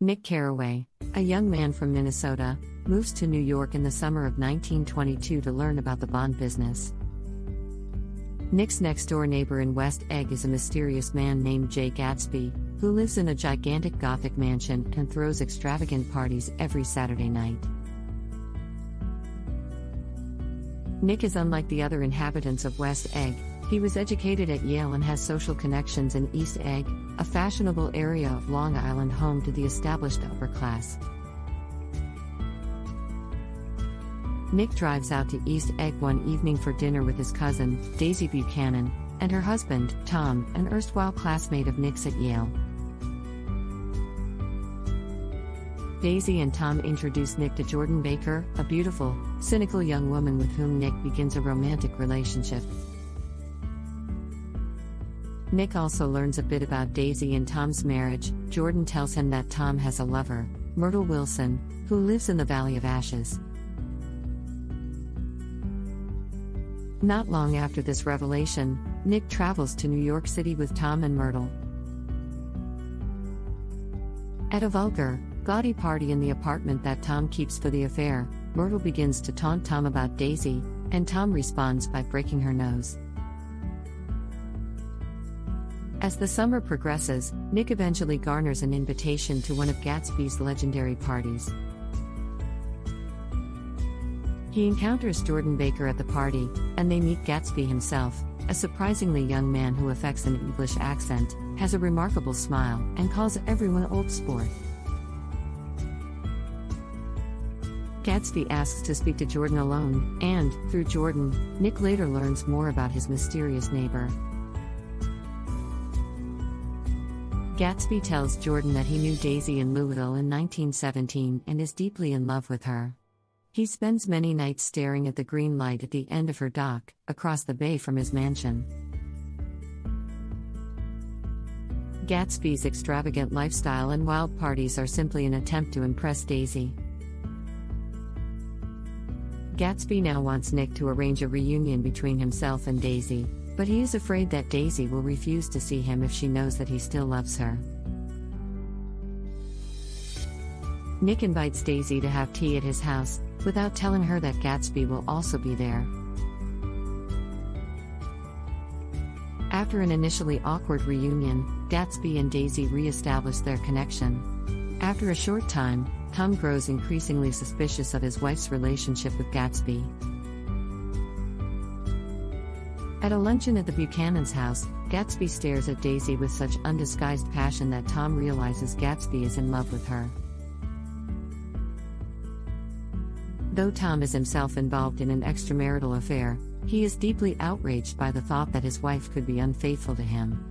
Nick Carraway, a young man from Minnesota, moves to New York in the summer of 1922 to learn about the bond business. Nick's next-door neighbor in West Egg is a mysterious man named J. Gatsby, who lives in a gigantic Gothic mansion and throws extravagant parties every Saturday night. Nick is unlike the other inhabitants of West Egg. He was educated at Yale and has social connections in East Egg, a fashionable area of Long Island home to the established upper class. Nick drives out to East Egg one evening for dinner with his cousin, Daisy Buchanan, and her husband, Tom, an erstwhile classmate of Nick's at Yale. Daisy and Tom introduce Nick to Jordan Baker, a beautiful, cynical young woman with whom Nick begins a romantic relationship. Nick also learns a bit about Daisy and Tom's marriage. Jordan tells him that Tom has a lover, Myrtle Wilson, who lives in the Valley of Ashes. Not long after this revelation, Nick travels to New York City with Tom and Myrtle. At a vulgar, gaudy party in the apartment that Tom keeps for the affair, Myrtle begins to taunt Tom about Daisy, and Tom responds by breaking her nose. As the summer progresses, Nick eventually garners an invitation to one of Gatsby's legendary parties. He encounters Jordan Baker at the party, and they meet Gatsby himself, a surprisingly young man who affects an English accent, has a remarkable smile, and calls everyone old sport. Gatsby asks to speak to Jordan alone, and, through Jordan, Nick later learns more about his mysterious neighbor. Gatsby tells Jordan that he knew Daisy in Louisville in 1917 and is deeply in love with her. He spends many nights staring at the green light at the end of her dock, across the bay from his mansion. Gatsby's extravagant lifestyle and wild parties are simply an attempt to impress Daisy. Gatsby now wants Nick to arrange a reunion between himself and Daisy, but he is afraid that Daisy will refuse to see him if she knows that he still loves her. Nick invites Daisy to have tea at his house, without telling her that Gatsby will also be there. After an initially awkward reunion, Gatsby and Daisy re-establish their connection. After a short time, Tom grows increasingly suspicious of his wife's relationship with Gatsby. At a luncheon at the Buchanan's house, Gatsby stares at Daisy with such undisguised passion that Tom realizes Gatsby is in love with her. Though Tom is himself involved in an extramarital affair, he is deeply outraged by the thought that his wife could be unfaithful to him.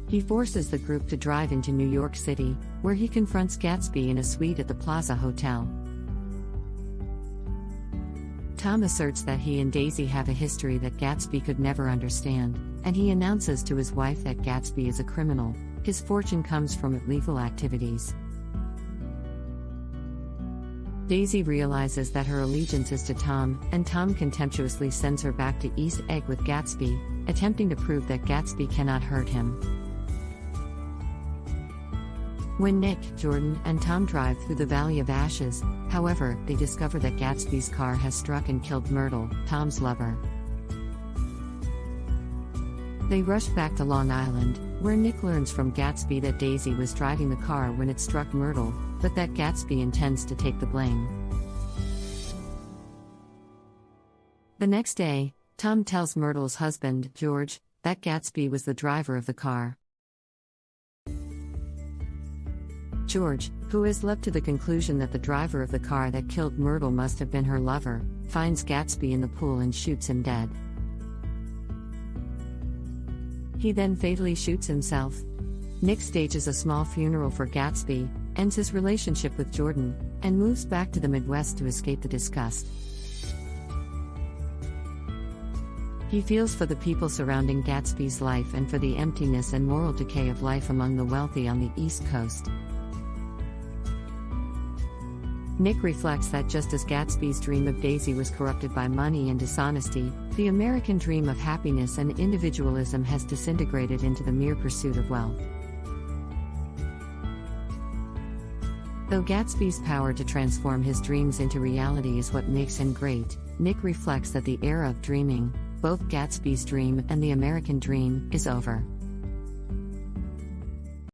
He forces the group to drive into New York City, where he confronts Gatsby in a suite at the Plaza Hotel. Tom asserts that he and Daisy have a history that Gatsby could never understand, and he announces to his wife that Gatsby is a criminal. His fortune comes from illegal activities. Daisy realizes that her allegiance is to Tom, and Tom contemptuously sends her back to East Egg with Gatsby, attempting to prove that Gatsby cannot hurt him. When Nick, Jordan, and Tom drive through the Valley of Ashes, however, they discover that Gatsby's car has struck and killed Myrtle, Tom's lover. They rush back to Long Island, where Nick learns from Gatsby that Daisy was driving the car when it struck Myrtle, but that Gatsby intends to take the blame. The next day, Tom tells Myrtle's husband, George, that Gatsby was the driver of the car. George, who is led to the conclusion that the driver of the car that killed Myrtle must have been her lover, finds Gatsby in the pool and shoots him dead. He then fatally shoots himself. Nick stages a small funeral for Gatsby, ends his relationship with Jordan, and moves back to the Midwest to escape the disgust. He feels for the people surrounding Gatsby's life and for the emptiness and moral decay of life among the wealthy on the East Coast. Nick reflects that just as Gatsby's dream of Daisy was corrupted by money and dishonesty, the American dream of happiness and individualism has disintegrated into the mere pursuit of wealth. Though Gatsby's power to transform his dreams into reality is what makes him great, Nick reflects that the era of dreaming, both Gatsby's dream and the American dream, is over.